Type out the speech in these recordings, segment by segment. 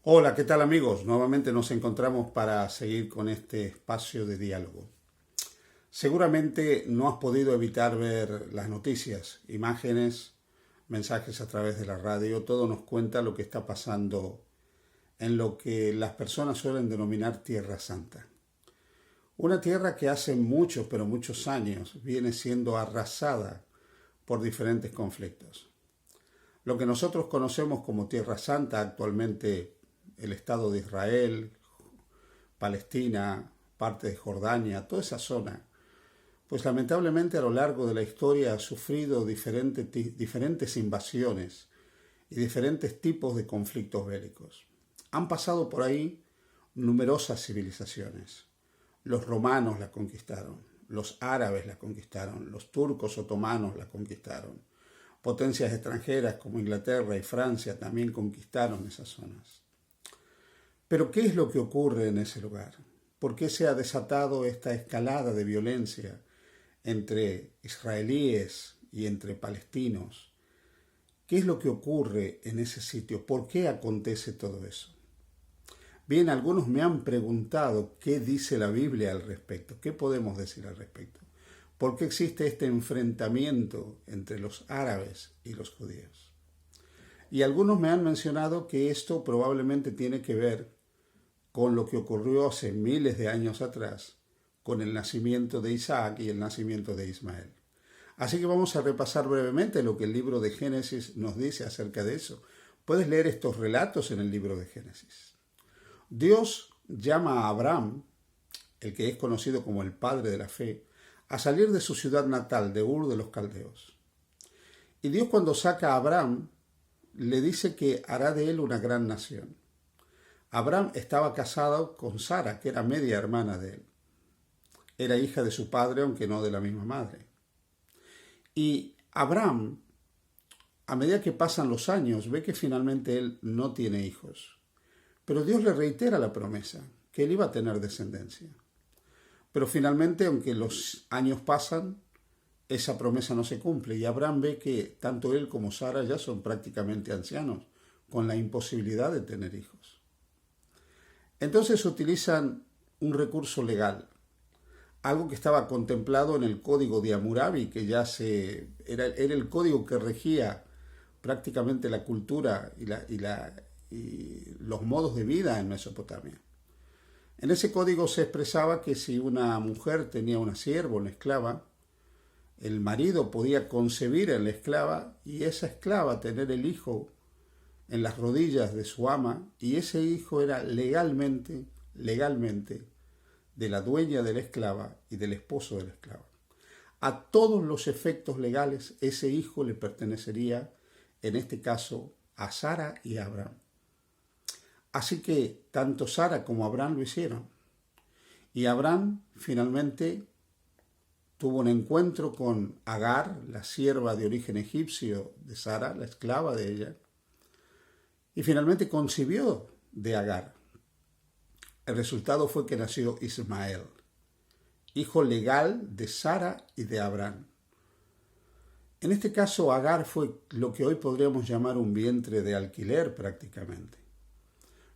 Hola, ¿qué tal amigos? Nuevamente nos encontramos para seguir con este espacio de diálogo. Seguramente no has podido evitar ver las noticias, imágenes, mensajes a través de la radio, todo nos cuenta lo que está pasando en lo que las personas suelen denominar Tierra Santa. Una tierra que hace muchos, pero muchos años viene siendo arrasada por diferentes conflictos. Lo que nosotros conocemos como Tierra Santa, actualmente el Estado de Israel, Palestina, parte de Jordania, toda esa zona, pues lamentablemente a lo largo de la historia ha sufrido diferentes invasiones y diferentes tipos de conflictos bélicos. Han pasado por ahí numerosas civilizaciones. Los romanos la conquistaron, los árabes la conquistaron, los turcos otomanos la conquistaron. Potencias extranjeras como Inglaterra y Francia también conquistaron esas zonas. Pero ¿qué es lo que ocurre en ese lugar? ¿Por qué se ha desatado esta escalada de violencia entre israelíes y entre palestinos? ¿Qué es lo que ocurre en ese sitio? ¿Por qué acontece todo eso? Bien, algunos me han preguntado qué dice la Biblia al respecto. ¿Qué podemos decir al respecto? ¿Por qué existe este enfrentamiento entre los árabes y los judíos? Y algunos me han mencionado que esto probablemente tiene que ver con lo que ocurrió hace miles de años atrás, con el nacimiento de Isaac y el nacimiento de Ismael. Así que vamos a repasar brevemente lo que el libro de Génesis nos dice acerca de eso. Puedes leer estos relatos en el libro de Génesis. Dios llama a Abraham, el que es conocido como el padre de la fe, a salir de su ciudad natal, de Ur de los Caldeos. Y Dios, cuando saca a Abraham, le dice que hará de él una gran nación. Abraham estaba casado con Sara, que era media hermana de él. Era hija de su padre, aunque no de la misma madre. Y Abraham, a medida que pasan los años, ve que finalmente él no tiene hijos. Pero Dios le reitera la promesa, que él iba a tener descendencia. Pero finalmente, aunque los años pasan, esa promesa no se cumple. Y Abraham ve que tanto él como Sara ya son prácticamente ancianos, con la imposibilidad de tener hijos. Entonces utilizan un recurso legal, algo que estaba contemplado en el código de Hammurabi, que ya era el código que regía prácticamente la cultura y los modos de vida en Mesopotamia. En ese código se expresaba que si una mujer tenía una sierva, una esclava, el marido podía concebir en la esclava y esa esclava tener el hijo en las rodillas de su ama, y ese hijo era legalmente de la dueña de la esclava y del esposo de la esclava. A todos los efectos legales, ese hijo le pertenecería, en este caso, a Sara y a Abraham. Así que tanto Sara como Abraham lo hicieron. Y Abraham finalmente tuvo un encuentro con Agar, la sierva de origen egipcio de Sara, la esclava de ella, y finalmente concibió de Agar. El resultado fue que nació Ismael, hijo legal de Sara y de Abraham. En este caso, Agar fue lo que hoy podríamos llamar un vientre de alquiler prácticamente.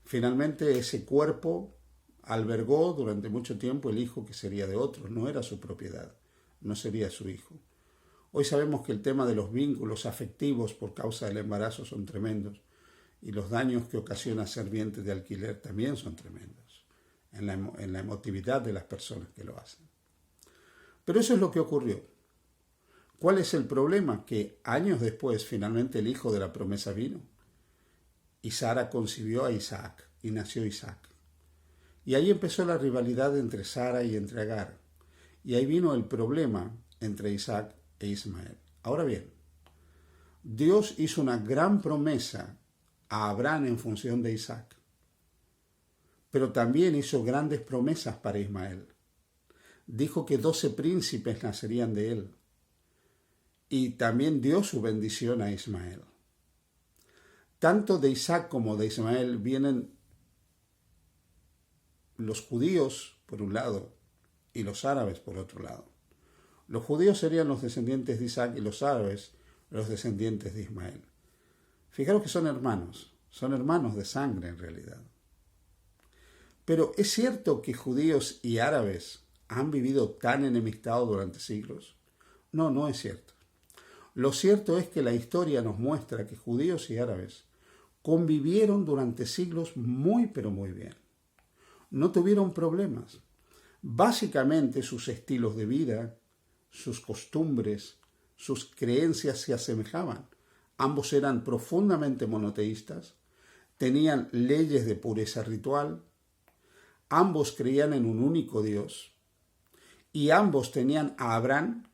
Finalmente, ese cuerpo albergó durante mucho tiempo el hijo que sería de otro, no era su propiedad, no sería su hijo. Hoy sabemos que el tema de los vínculos afectivos por causa del embarazo son tremendos y los daños que ocasiona ser vientre de alquiler también son tremendos en la emotividad de las personas que lo hacen. Pero eso es lo que ocurrió. ¿Cuál es el problema? Que años después finalmente el hijo de la promesa vino y Sara concibió a Isaac y nació Isaac. Y ahí empezó la rivalidad entre Sara y entre Agar. Y ahí vino el problema entre Isaac e Ismael. Ahora bien, Dios hizo una gran promesa a Abraham en función de Isaac, pero también hizo grandes promesas para Ismael. Dijo que 12 príncipes nacerían de él y también dio su bendición a Ismael. Tanto de Isaac como de Ismael vienen los judíos por un lado y los árabes por otro lado. Los judíos serían los descendientes de Isaac y los árabes los descendientes de Ismael. Fijaros que son hermanos, son hermanos de sangre en realidad. Pero ¿es cierto que judíos y árabes han vivido tan enemistados durante siglos? No, no es cierto. Lo cierto es que la historia nos muestra que judíos y árabes convivieron durante siglos muy pero muy bien. No tuvieron problemas. Básicamente sus estilos de vida, sus costumbres, sus creencias se asemejaban. Ambos eran profundamente monoteístas, tenían leyes de pureza ritual, ambos creían en un único Dios y ambos tenían a Abraham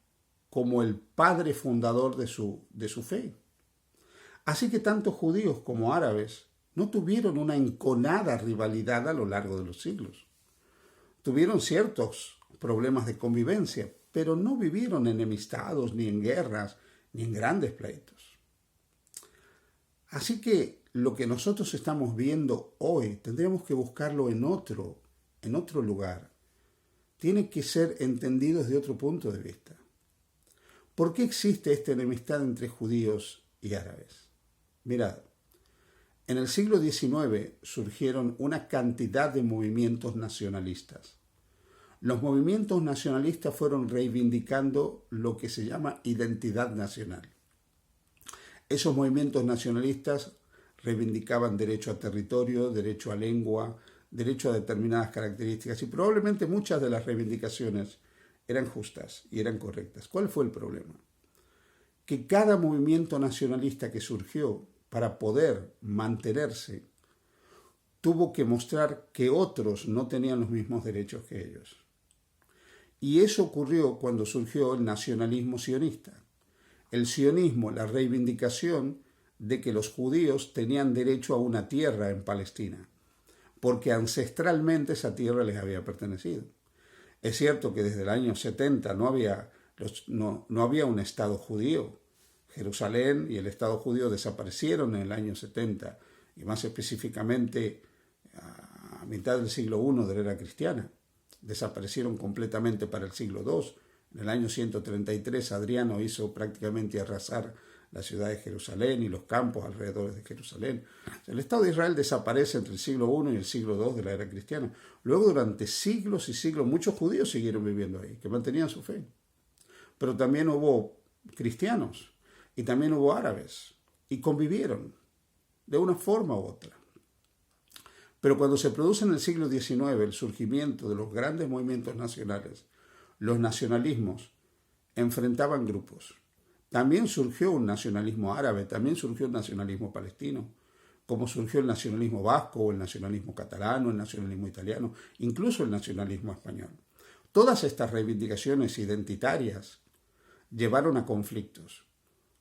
como el padre fundador de su fe. Así que tanto judíos como árabes no tuvieron una enconada rivalidad a lo largo de los siglos. Tuvieron ciertos problemas de convivencia, pero no vivieron enemistados, ni en guerras, ni en grandes pleitos. Así que lo que nosotros estamos viendo hoy, tendríamos que buscarlo en otro lugar. Tiene que ser entendido desde otro punto de vista. ¿Por qué existe esta enemistad entre judíos y árabes? Mirad, en el siglo XIX surgieron una cantidad de movimientos nacionalistas. Los movimientos nacionalistas fueron reivindicando lo que se llama identidad nacional. Esos movimientos nacionalistas reivindicaban derecho a territorio, derecho a lengua, derecho a determinadas características y probablemente muchas de las reivindicaciones eran justas y eran correctas. ¿Cuál fue el problema? Que cada movimiento nacionalista que surgió para poder mantenerse tuvo que mostrar que otros no tenían los mismos derechos que ellos. Y eso ocurrió cuando surgió el nacionalismo sionista. El sionismo, la reivindicación de que los judíos tenían derecho a una tierra en Palestina, porque ancestralmente esa tierra les había pertenecido. Es cierto que desde el año 70 no había un Estado judío. Jerusalén y el Estado judío desaparecieron en el año 70, y más específicamente a mitad del siglo I de la era cristiana. Desaparecieron completamente para el siglo II. En el año 133 Adriano hizo prácticamente arrasar la ciudad de Jerusalén y los campos alrededor de Jerusalén. El Estado de Israel desaparece entre el siglo I y el siglo II de la era cristiana. Luego, durante siglos y siglos, muchos judíos siguieron viviendo ahí, que mantenían su fe. Pero también hubo cristianos y también hubo árabes, y convivieron de una forma u otra. Pero cuando se produce en el siglo XIX el surgimiento de los grandes movimientos nacionales, los nacionalismos enfrentaban grupos. También surgió un nacionalismo árabe, también surgió un nacionalismo palestino, como surgió el nacionalismo vasco, el nacionalismo catalano, el nacionalismo italiano, incluso el nacionalismo español. Todas estas reivindicaciones identitarias llevaron a conflictos,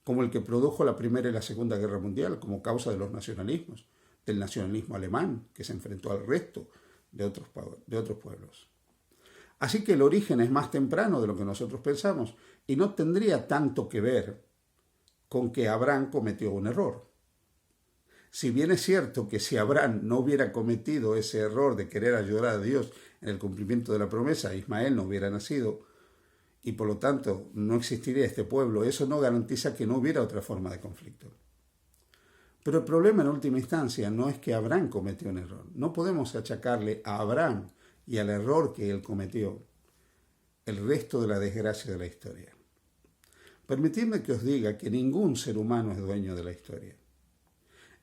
como el que produjo la Primera y la Segunda Guerra Mundial como causa de los nacionalismos, del nacionalismo alemán, que se enfrentó al resto de otros pueblos. Así que el origen es más temprano de lo que nosotros pensamos y no tendría tanto que ver con que Abraham cometió un error. Si bien es cierto que si Abraham no hubiera cometido ese error de querer ayudar a Dios en el cumplimiento de la promesa, Ismael no hubiera nacido y por lo tanto no existiría este pueblo, eso no garantiza que no hubiera otra forma de conflicto. Pero el problema en última instancia no es que Abraham cometió un error. No podemos achacarle a Abraham y al error que él cometió el resto de la desgracia de la historia. Permitidme que os diga que ningún ser humano es dueño de la historia.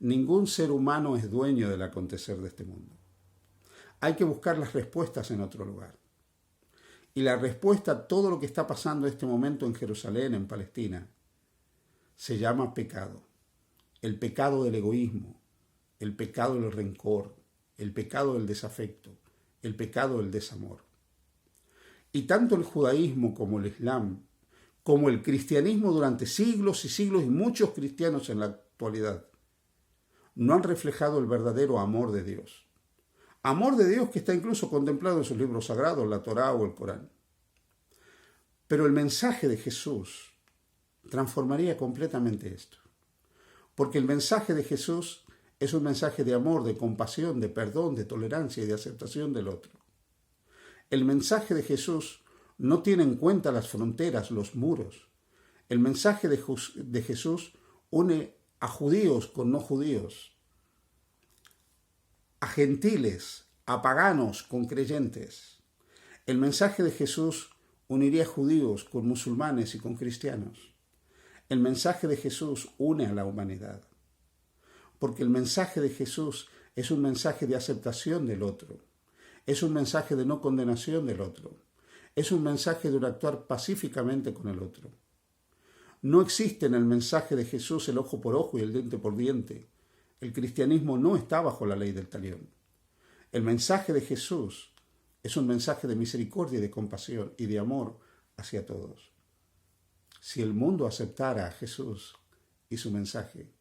Ningún ser humano es dueño del acontecer de este mundo. Hay que buscar las respuestas en otro lugar. Y la respuesta a todo lo que está pasando en este momento en Jerusalén, en Palestina, se llama pecado. El pecado del egoísmo, el pecado del rencor, el pecado del desafecto, el pecado del desamor. Y tanto el judaísmo como el islam, como el cristianismo durante siglos y siglos y muchos cristianos en la actualidad, no han reflejado el verdadero amor de Dios. Amor de Dios que está incluso contemplado en sus libros sagrados, la Torá o el Corán. Pero el mensaje de Jesús transformaría completamente esto. Porque el mensaje de Jesús es un mensaje de amor, de compasión, de perdón, de tolerancia y de aceptación del otro. El mensaje de Jesús no tiene en cuenta las fronteras, los muros. El mensaje de Jesús une a judíos con no judíos, a gentiles, a paganos con creyentes. El mensaje de Jesús uniría judíos con musulmanes y con cristianos. El mensaje de Jesús une a la humanidad. Porque el mensaje de Jesús es un mensaje de aceptación del otro. Es un mensaje de no condenación del otro. Es un mensaje de un actuar pacíficamente con el otro. No existe en el mensaje de Jesús el ojo por ojo y el diente por diente. El cristianismo no está bajo la ley del talión. El mensaje de Jesús es un mensaje de misericordia y de compasión y de amor hacia todos. Si el mundo aceptara a Jesús y su mensaje,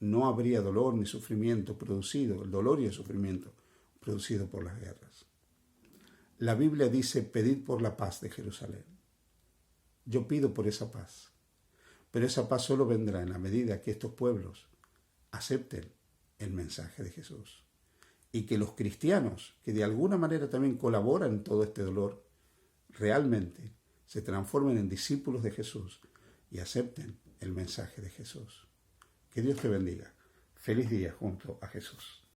no habría dolor ni sufrimiento producido, el dolor y el sufrimiento producido por las guerras. La Biblia dice, pedid por la paz de Jerusalén. Yo pido por esa paz, pero esa paz solo vendrá en la medida que estos pueblos acepten el mensaje de Jesús. Y que los cristianos, que de alguna manera también colaboran en todo este dolor, realmente se transformen en discípulos de Jesús y acepten el mensaje de Jesús. Que Dios te bendiga. Feliz día junto a Jesús.